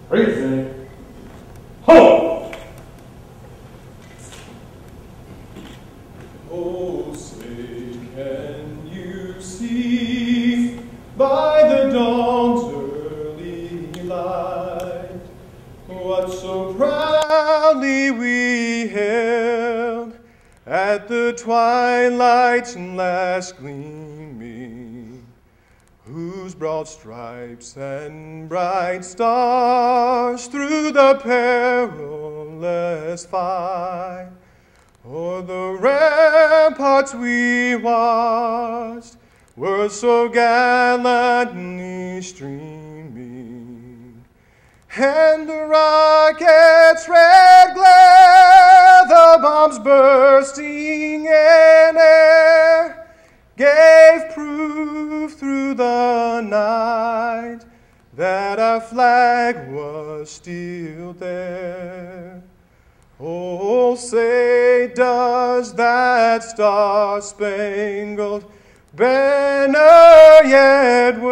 Reason. Ho! Oh, say, can you see by the dawn's early light what so proudly we hailed at the twilight's last gleaming, whose broad stripes and bright stars through the perilous fight o'er the ramparts we watched were so gallantly streaming, and the rocket's red glare, the bombs bursting in air, gave proof through the night that our flag was still there. Oh, say, does that star-spangled banner yet wave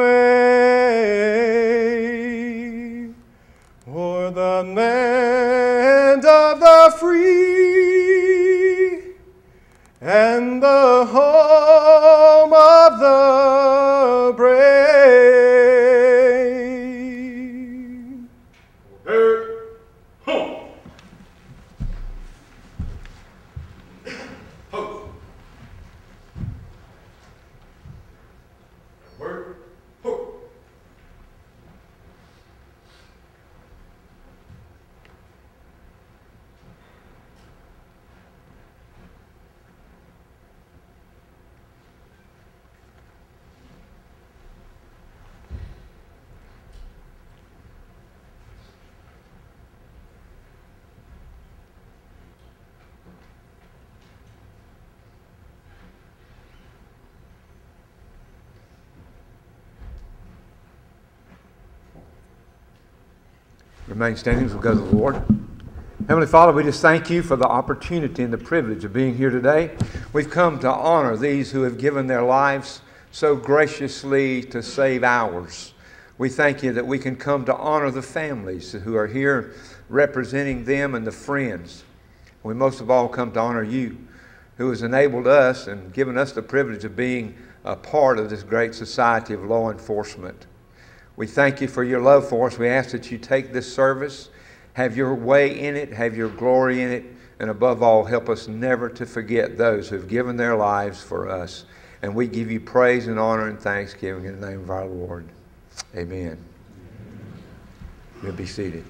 o'er the land of the free and the home of the brave? Hey, ho! Ho! Word, ho! Remain standing as we go to the Lord. Heavenly Father, we just thank you for the opportunity and the privilege of being here today. We've come to honor these who have given their lives so graciously to save ours. We thank you that we can come to honor the families who are here representing them and the friends. We most of all come to honor you, who has enabled us and given us the privilege of being a part of this great society of law enforcement. We thank you for your love for us. We ask that you take this service, have your way in it, have your glory in it, and above all, help us never to forget those who have given their lives for us. And we give you praise and honor and thanksgiving in the name of our Lord. Amen. You'll be seated.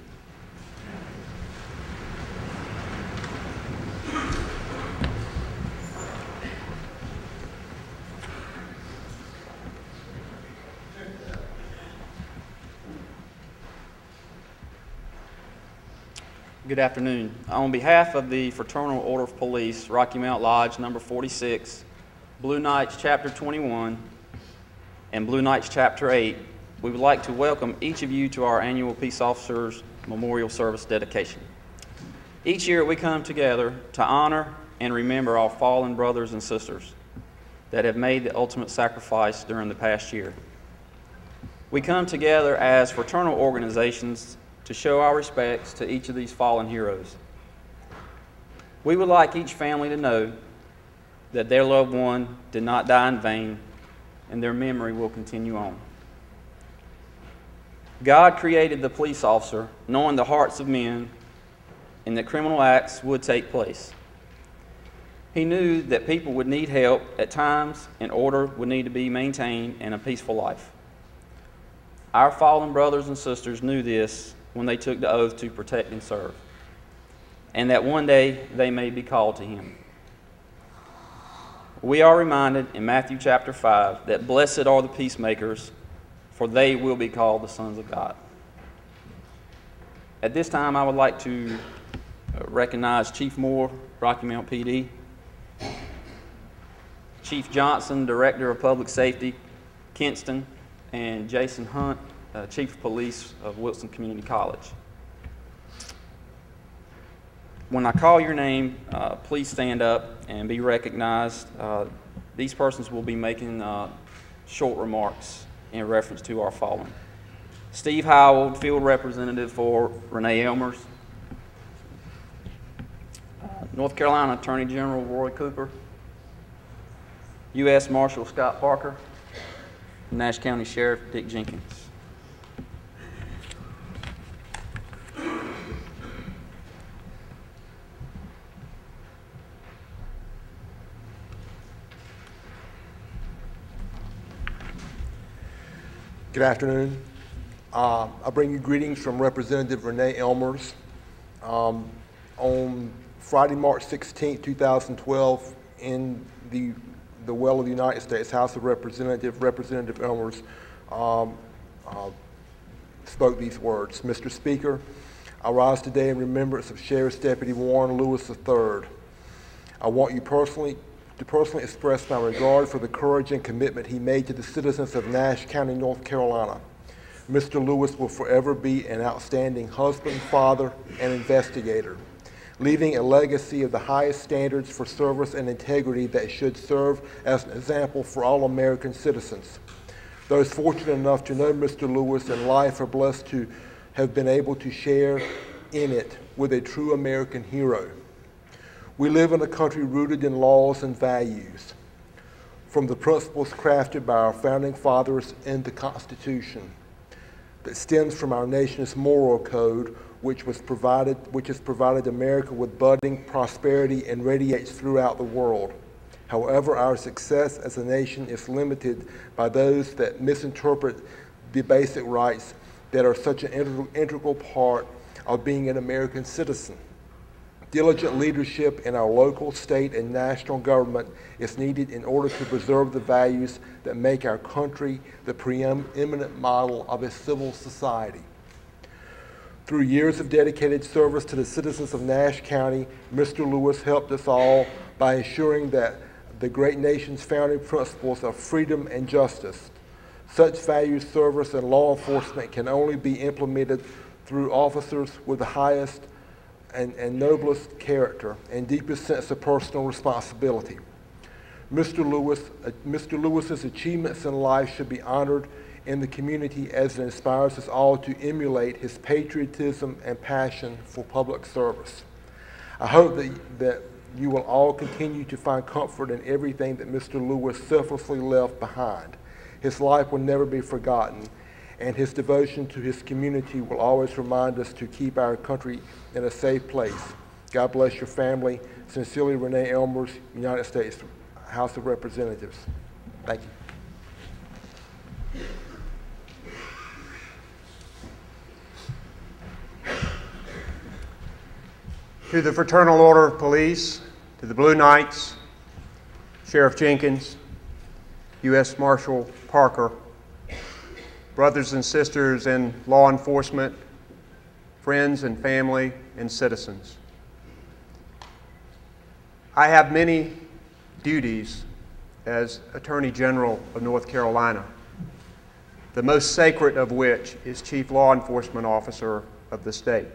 Good afternoon. On behalf of the Fraternal Order of Police, Rocky Mount Lodge number 46, Blue Knights Chapter 21, and Blue Knights Chapter 8, we would like to welcome each of you to our annual Peace Officers Memorial Service dedication. Each year we come together to honor and remember our fallen brothers and sisters that have made the ultimate sacrifice during the past year. We come together as fraternal organizations to show our respects to each of these fallen heroes. We would like each family to know that their loved one did not die in vain, and their memory will continue on. God created the police officer knowing the hearts of men and that criminal acts would take place. He knew that people would need help at times and order would need to be maintained in a peaceful life. Our fallen brothers and sisters knew this when they took the oath to protect and serve, and that one day they may be called to Him. We are reminded in Matthew chapter 5 that blessed are the peacemakers, for they will be called the sons of God. At this time, I would like to recognize Chief Moore, Rocky Mount PD, Chief Johnson, Director of Public Safety, Kinston, and Jason Hunt, Chief of Police of Wilson Community College. When I call your name, please stand up and be recognized. These persons will be making short remarks in reference to our fallen. Steve Howell, Field Representative for Renee Elmers. North Carolina Attorney General Roy Cooper. U.S. Marshal Scott Parker. Nash County Sheriff Dick Jenkins. Good afternoon. I bring you greetings from Representative Renee Elmers. On Friday, March 16, 2012, in the well of the United States House of Representatives, Representative Elmers spoke these words: Mr. Speaker, I rise today in remembrance of Sheriff's Deputy Warren Lewis III. I want you to personally express my regard for the courage and commitment he made to the citizens of Nash County, North Carolina. Mr. Lewis will forever be an outstanding husband, father, and investigator, leaving a legacy of the highest standards for service and integrity that should serve as an example for all American citizens. Those fortunate enough to know Mr. Lewis in life are blessed to have been able to share in it with a true American hero. We live in a country rooted in laws and values, from the principles crafted by our founding fathers in the Constitution, that stems from our nation's moral code, which has provided America with budding prosperity and radiates throughout the world. However, our success as a nation is limited by those that misinterpret the basic rights that are such an integral part of being an American citizen. Diligent leadership in our local, state, and national government is needed in order to preserve the values that make our country the preeminent model of a civil society. Through years of dedicated service to the citizens of Nash County, Mr. Lewis helped us all by ensuring that the great nation's founding principles of freedom and justice. Such values, service, and law enforcement can only be implemented through officers with the highest and noblest character and deepest sense of personal responsibility. Mr. Lewis's achievements in life should be honored in the community as it inspires us all to emulate his patriotism and passion for public service. I hope that you will all continue to find comfort in everything that Mr. Lewis selflessly left behind. His life will never be forgotten, and his devotion to his community will always remind us to keep our country in a safe place. God bless your family. Sincerely, Renee Elmers, United States House of Representatives. Thank you. To the Fraternal Order of Police, to the Blue Knights, Sheriff Jenkins, U.S. Marshal Parker, brothers and sisters in law enforcement, friends and family, and citizens. I have many duties as Attorney General of North Carolina, the most sacred of which is Chief Law Enforcement Officer of the state.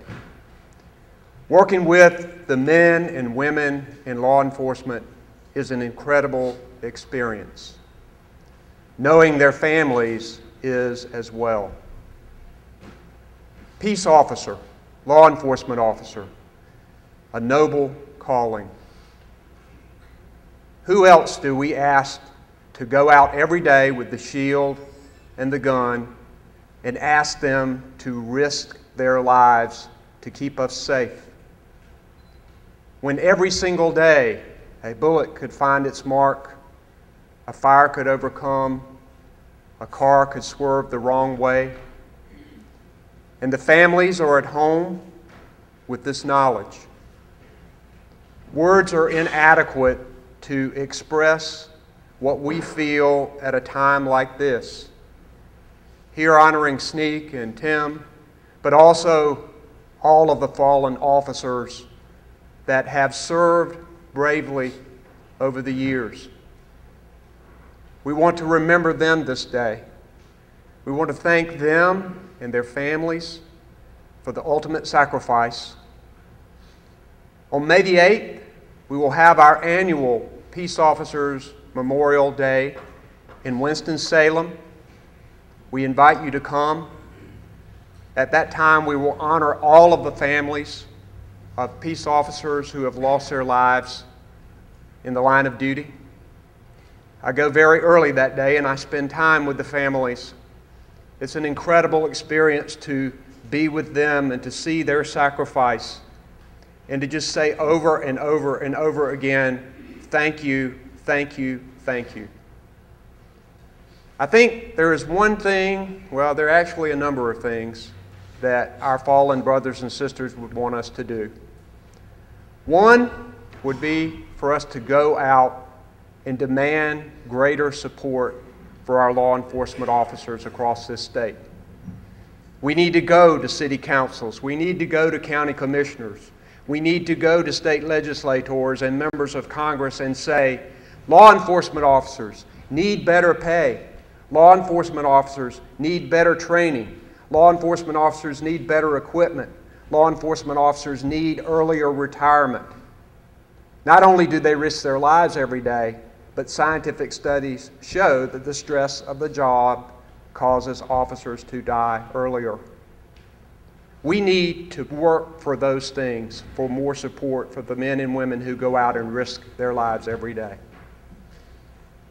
Working with the men and women in law enforcement is an incredible experience. Knowing their families is as well. Peace officer, law enforcement officer, a noble calling. Who else do we ask to go out every day with the shield and the gun and ask them to risk their lives to keep us safe? When every single day A bullet could find its mark, a fire could overcome, a car could swerve the wrong way. And the families are at home with this knowledge. Words are inadequate to express what we feel at a time like this. Here honoring Sneak and Tim, but also all of the fallen officers that have served bravely over the years. We want to remember them this day. We want to thank them and their families for the ultimate sacrifice. On May the 8th, we will have our annual Peace Officers Memorial Day in Winston-Salem. We invite you to come. At that time, we will honor all of the families of peace officers who have lost their lives in the line of duty. I go very early that day and I spend time with the families. It's an incredible experience to be with them and to see their sacrifice and to just say over and over and over again, thank you, thank you, thank you. I think there is one thing, well, there are actually a number of things that our fallen brothers and sisters would want us to do. One would be for us to go out and demand greater support for our law enforcement officers across this state. We need to go to city councils. We need to go to county commissioners. We need to go to state legislators and members of Congress and say, law enforcement officers need better pay. Law enforcement officers need better training. Law enforcement officers need better equipment. Law enforcement officers need earlier retirement. Not only do they risk their lives every day, but scientific studies show that the stress of the job causes officers to die earlier. We need to work for those things, for more support for the men and women who go out and risk their lives every day.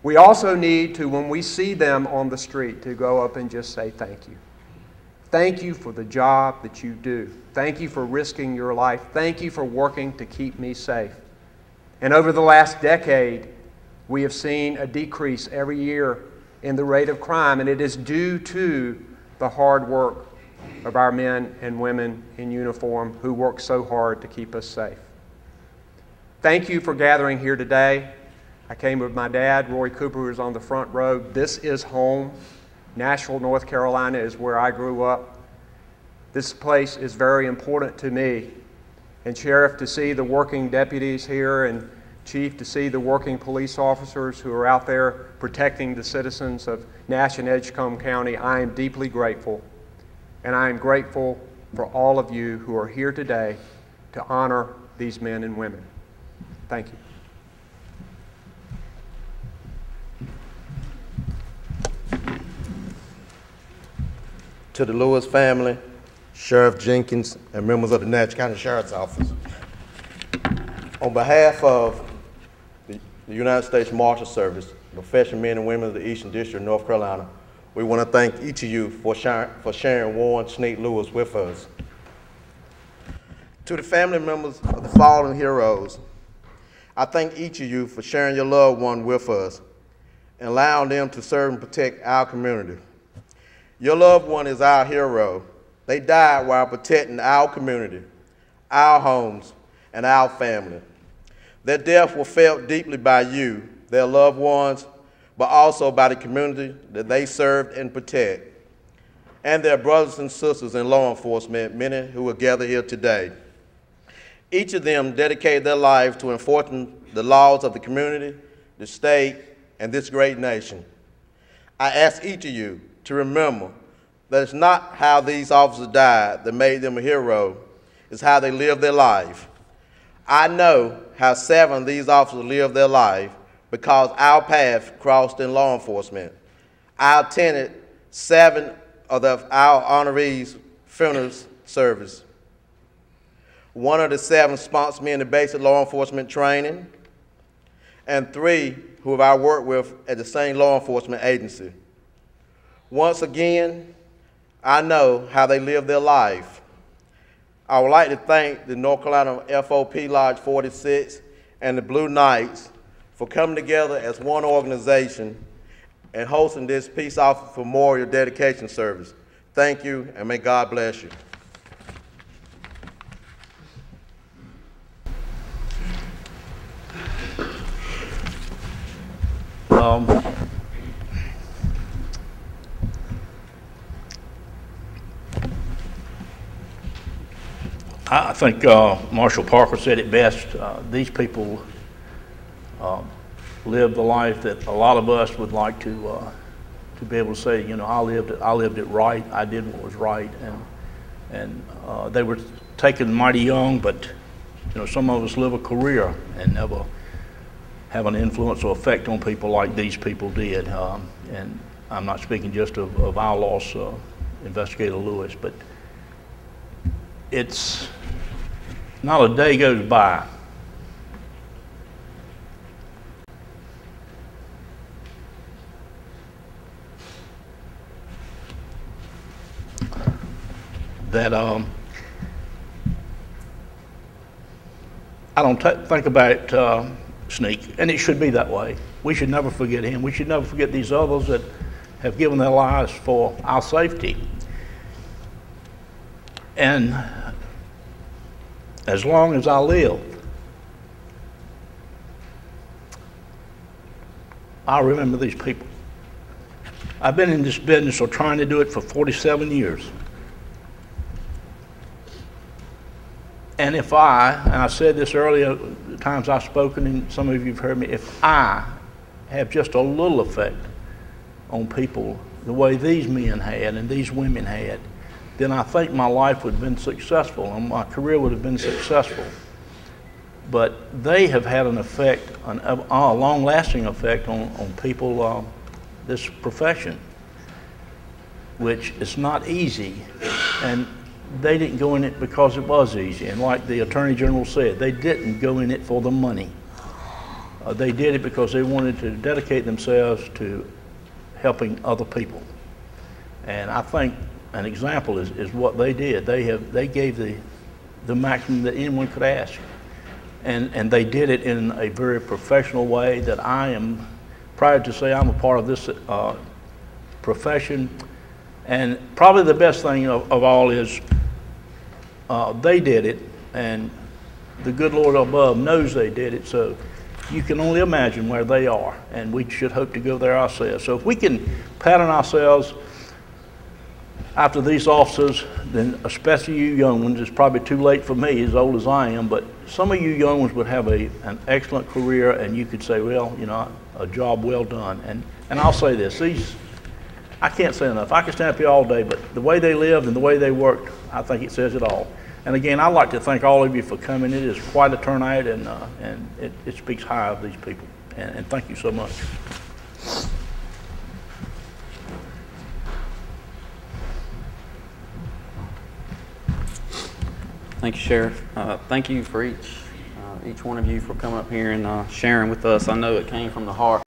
We also need to, when we see them on the street, to go up and just say thank you. Thank you for the job that you do. Thank you for risking your life. Thank you for working to keep me safe. And over the last decade, we have seen a decrease every year in the rate of crime, and it is due to the hard work of our men and women in uniform who work so hard to keep us safe. Thank you for gathering here today. I came with my dad, Roy Cooper, who is on the front row. This is home. Nashville, North Carolina is where I grew up. This place is very important to me. And Sheriff, to see the working deputies here, and Chief, to see the working police officers who are out there protecting the citizens of Nash and Edgecombe County, I am deeply grateful. And I am grateful for all of you who are here today to honor these men and women. Thank you. To the Lewis family, Sheriff Jenkins, and members of the Nash County Sheriff's Office. On behalf of the United States Marshal Service, professional men and women of the Eastern District of North Carolina, we want to thank each of you for sharing Warren Sneak Lewis with us. To the family members of the fallen heroes, I thank each of you for sharing your loved one with us and allowing them to serve and protect our community. Your loved one is our hero. They died while protecting our community, our homes, and our family. Their death was felt deeply by you, their loved ones, but also by the community that they served and protect, and their brothers and sisters in law enforcement, many who are gathered here today. Each of them dedicated their lives to enforcing the laws of the community, the state, and this great nation. I ask each of you to remember that it's not how these officers died that made them a hero, it's how they lived their life. I know how 7 of these officers lived their life because our path crossed in law enforcement. I attended 7 of our honorees' funeral service. 1 of the 7 sponsored me in the basic law enforcement training, and 3 who I worked with at the same law enforcement agency. Once again, I know how they live their life. I would like to thank the North Carolina FOP Lodge 46 and the Blue Knights for coming together as one organization and hosting this Peace Officer Memorial Dedication Service. Thank you, and may God bless you. I think Marshall Parker said it best. These people lived the life that a lot of us would like to be able to say, you know, I lived it right. I did what was right, and they were taken mighty young, but you know, some of us live a career and never have an influence or effect on people like these people did. And I'm not speaking just of our loss, Investigator Lewis, but it's not a day goes by that I don't think about Sneak, and it should be that way. We should never forget him. We should never forget these others that have given their lives for our safety. And as long as I live, I'll remember these people. I've been in this business or trying to do it for 47 years. And if and I said this earlier, the times I've spoken, and some of you have heard me, if I have just a little effect on people the way these men had and these women had, then I think my life would have been successful and my career would have been successful. But they have had an effect, a long-lasting effect on people, this profession, which is not easy. And they didn't go in it because it was easy. And like the Attorney General said, they didn't go in it for the money. They did it because they wanted to dedicate themselves to helping other people. And I think an example is what they did. They gave the maximum that anyone could ask. And they did it in a very professional way that I am proud to say I'm a part of this profession. And probably the best thing of all is they did it, and the good Lord above knows they did it, so you can only imagine where they are, and we should hope to go there ourselves. So if we can pattern ourselves after these officers, then especially you young ones, it's probably too late for me, as old as I am, but some of you young ones would have an excellent career, and you could say, well, you know, a job well done. And I'll say this, I can't say enough. I could stand up here all day, but the way they lived and the way they worked, I think it says it all. And again, I'd like to thank all of you for coming. It is quite a turnout, and it speaks high of these people. And thank you so much. Thank you, Sheriff. Thank you for each one of you for coming up here and sharing with us. I know it came from the heart.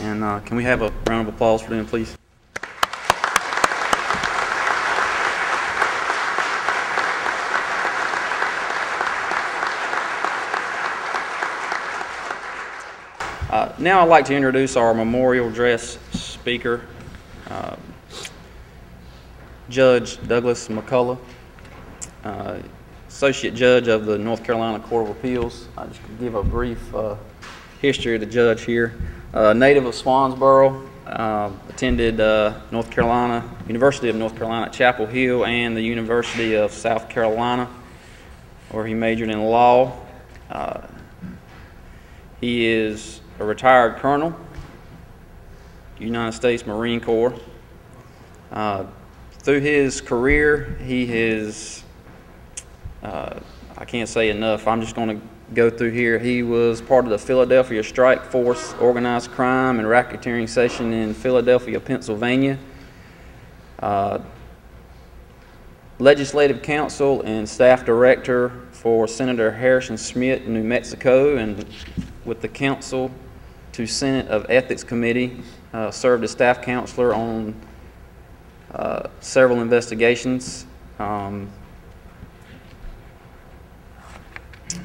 And can we have a round of applause for them, please? Now I'd like to introduce our memorial address speaker, Judge Douglas McCullough, Associate Judge of the North Carolina Court of Appeals. I'll just give a brief history of the judge here. Native of Swansboro, attended University of North Carolina at Chapel Hill and the University of South Carolina, where he majored in law. He is a retired colonel, United States Marine Corps. Through his career, he has, I can't say enough, I'm just going to go through here. He was part of the Philadelphia Strike Force organized crime and racketeering section in Philadelphia, Pennsylvania. Legislative counsel and staff director for Senator Harrison Smith in New Mexico, and with the council to Senate of Ethics Committee, served as staff counselor on several investigations.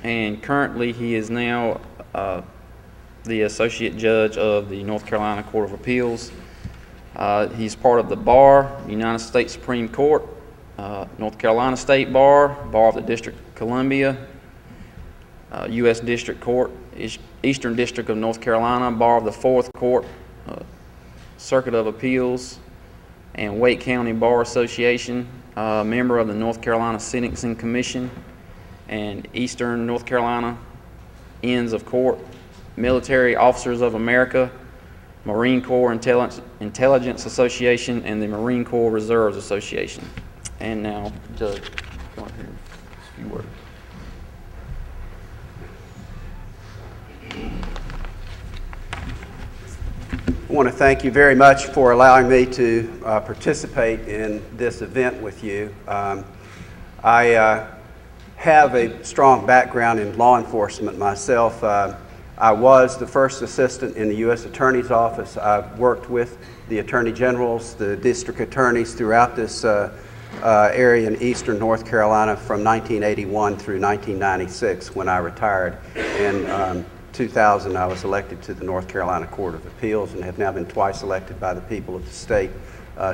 and currently he is now the Associate Judge of the North Carolina Court of Appeals. He's part of the Bar, United States Supreme Court, North Carolina State Bar, Bar of the District of Columbia, U.S. District Court, Eastern District of North Carolina, Bar of the Fourth Court, Circuit of Appeals, and Wake County Bar Association, member of the North Carolina Sentencing Commission, and Eastern North Carolina Inns of Court, Military Officers of America, Marine Corps Intelligence Association, and the Marine Corps Reserves Association. And now, Judge, go ahead, a few words. I want to thank you very much for allowing me to participate in this event with you. I have a strong background in law enforcement myself. I was the first assistant in the U.S. Attorney's Office. I've worked with the Attorney Generals, the district attorneys throughout this area in eastern North Carolina from 1981 through 1996 when I retired. In 2000, I was elected to the North Carolina Court of Appeals and have now been twice elected by the people of the state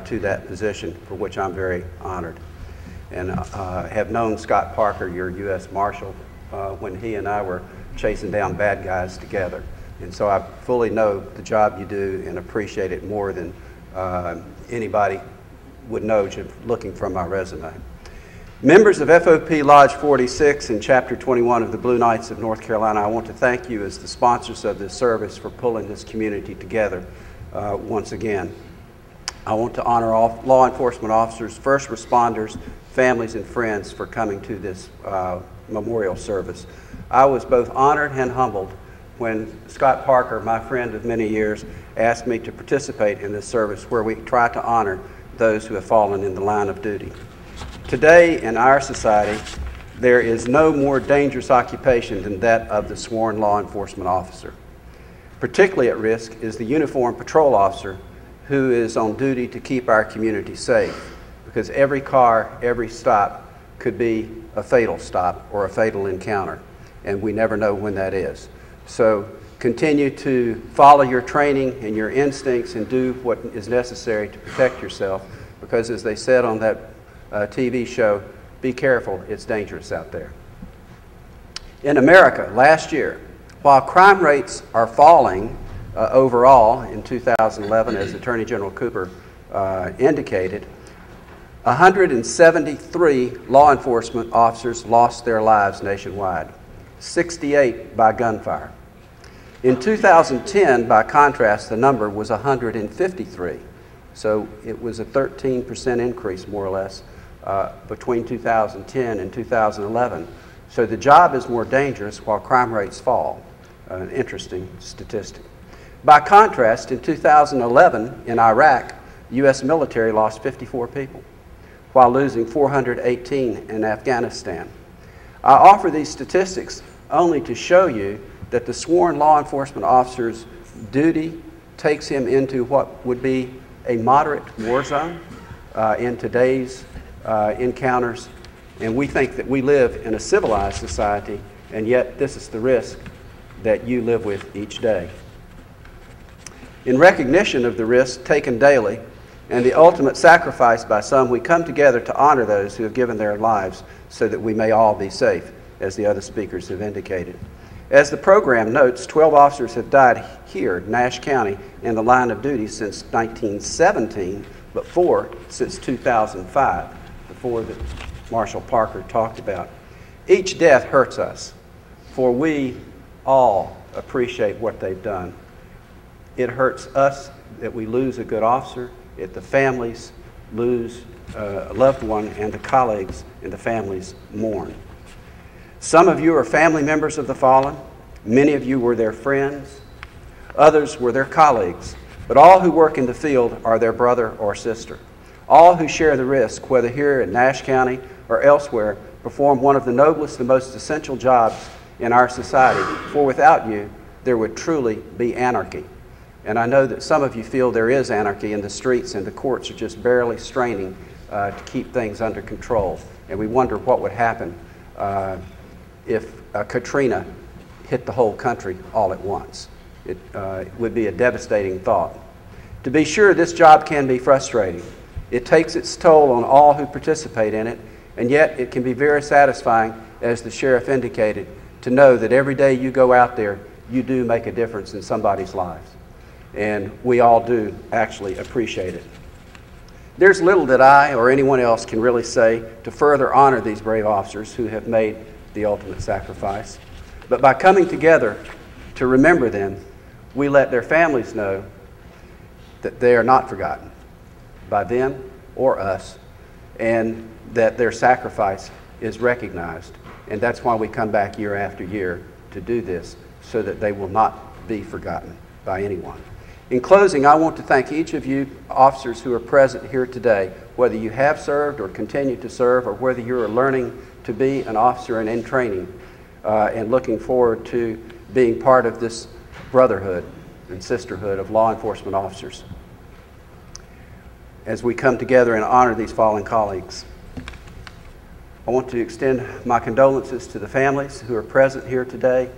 to that position, for which I'm very honored. And have known Scott Parker, your U.S. Marshal, when he and I were chasing down bad guys together. And so I fully know the job you do and appreciate it more than anybody would know just looking from my resume. Members of FOP Lodge 46 and Chapter 21 of the Blue Knights of North Carolina, I want to thank you as the sponsors of this service for pulling this community together once again. I want to honor all law enforcement officers, first responders, families, and friends for coming to this memorial service. I was both honored and humbled when Scott Parker, my friend of many years, asked me to participate in this service where we try to honor those who have fallen in the line of duty. Today in our society, there is no more dangerous occupation than that of the sworn law enforcement officer. Particularly at risk is the uniformed patrol officer who is on duty to keep our community safe, because every car, every stop could be a fatal stop or a fatal encounter, and we never know when that is. So continue to follow your training and your instincts and do what is necessary to protect yourself, because as they said on that TV show, be careful, it's dangerous out there. In America, last year, while crime rates are falling overall in 2011, as Attorney General Cooper indicated, 173 law enforcement officers lost their lives nationwide, 68 by gunfire. In 2010, by contrast, the number was 153. So it was a 13% increase, more or less, between 2010 and 2011. So the job is more dangerous while crime rates fall. An interesting statistic. By contrast, in 2011 in Iraq, the U.S. military lost 54 people, while losing 418 in Afghanistan. I offer these statistics only to show you that the sworn law enforcement officer's duty takes him into what would be a moderate war zone in today's encounters, and we think that we live in a civilized society, and yet this is the risk that you live with each day. In recognition of the risk taken daily and the ultimate sacrifice by some, we come together to honor those who have given their lives so that we may all be safe, as the other speakers have indicated. As the program notes, 12 officers have died here in Nash County in the line of duty since 1917, but 4 since 2005, before that Marshal Parker talked about. Each death hurts us, for we all appreciate what they've done. It hurts us that we lose a good officer, that the families lose a loved one, and the colleagues and the families mourn. Some of you are family members of the fallen. Many of you were their friends. Others were their colleagues. But all who work in the field are their brother or sister. All who share the risk, whether here in Nash County or elsewhere, perform one of the noblest and most essential jobs in our society. For without you, there would truly be anarchy. And I know that some of you feel there is anarchy in the streets and the courts are just barely straining to keep things under control. And we wonder what would happen if Katrina hit the whole country all at once. It would be a devastating thought. To be sure, this job can be frustrating. It takes its toll on all who participate in it, and yet it can be very satisfying, as the sheriff indicated, to know that every day you go out there, you do make a difference in somebody's lives. And we all do actually appreciate it. There's little that I or anyone else can really say to further honor these brave officers who have made the ultimate sacrifice. But by coming together to remember them, we let their families know that they are not forgotten by them or us, and that their sacrifice is recognized. And that's why we come back year after year to do this, so that they will not be forgotten by anyone. In closing, I want to thank each of you officers who are present here today, whether you have served or continue to serve, or whether you are learning to be an officer and in training, and looking forward to being part of this brotherhood and sisterhood of law enforcement officers as we come together and honor these fallen colleagues. I want to extend my condolences to the families who are present here today,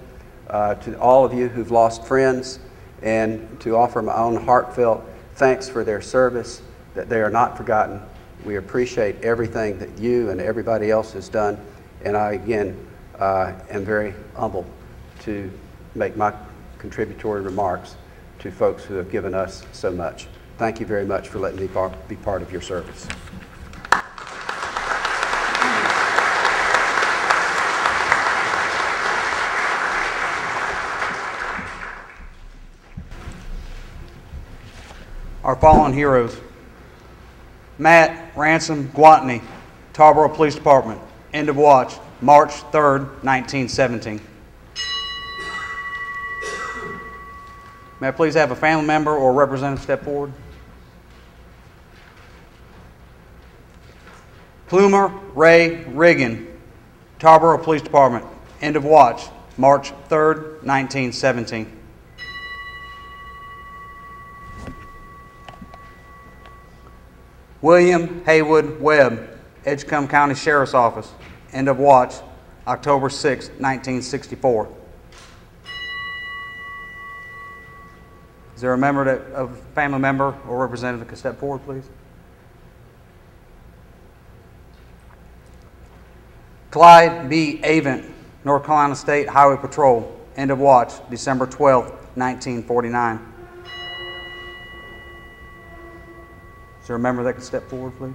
to all of you who've lost friends, and to offer my own heartfelt thanks for their service, that they are not forgotten. We appreciate everything that you and everybody else has done, and I again am very humbled to make my contributory remarks to folks who have given us so much. Thank you very much for letting me be part of your service. Our fallen heroes: Matt Ransom Gwatney, Tarboro Police Department, end of watch, March 3rd, 1917. May I please have a family member or representative step forward? Plumer Ray Riggin, Tarboro Police Department, end of watch, March 3rd, 1917. William Haywood Webb, Edgecombe County Sheriff's Office, end of watch, October 6, 1964. Is there a family member or representative that could step forward, please? Clyde B. Avent, North Carolina State Highway Patrol, end of watch, December 12, 1949. Is there a member that could step forward, please?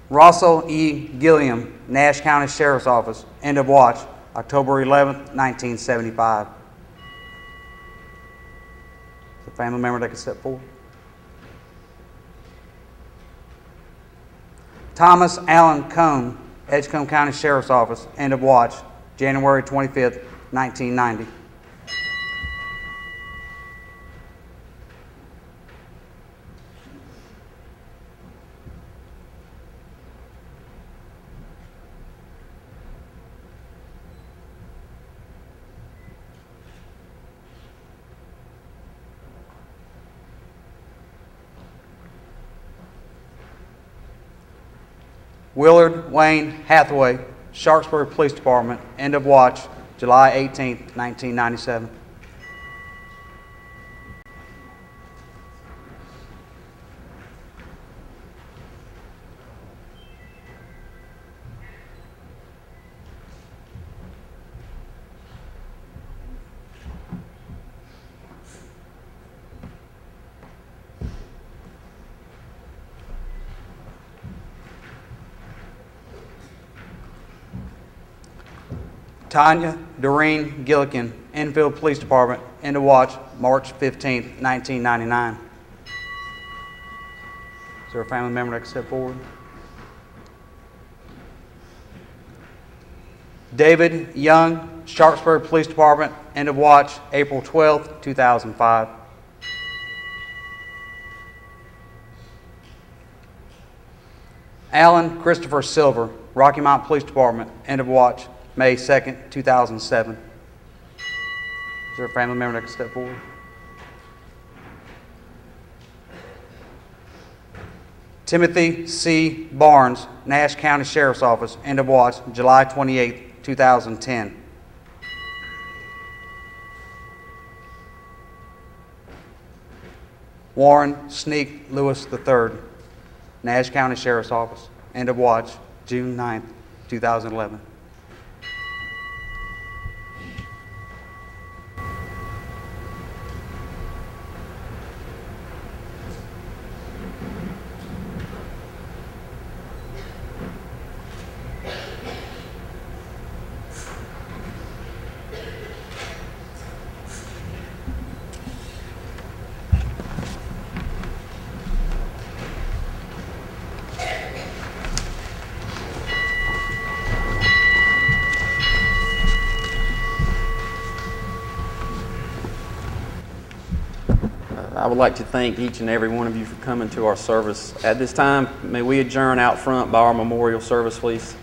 Russell E. Gilliam, Nash County Sheriff's Office, end of watch, October 11, 1975. Is there a family member that could step forward? Thomas Allen Cone, Edgecombe County Sheriff's Office, end of watch, January 25th, 1990. Willard Wayne Hathaway, Sharpsburg Police Department, end of watch, July 18, 1997. Tanya Doreen Gillikin, Enfield Police Department, end of watch, March 15, 1999. Is there a family member that can step forward? David Young, Sharpsburg Police Department, end of watch, April 12, 2005. Alan Christopher Silver, Rocky Mount Police Department, end of watch, May 2nd, 2007. Is there a family member that can step forward? Timothy C. Barnes, Nash County Sheriff's Office, end of watch, July 28, 2010. Warren Sneak Lewis III, Nash County Sheriff's Office, end of watch, June 9, 2011. I would like to thank each and every one of you for coming to our service. At this time, may we adjourn out front by our memorial service, please.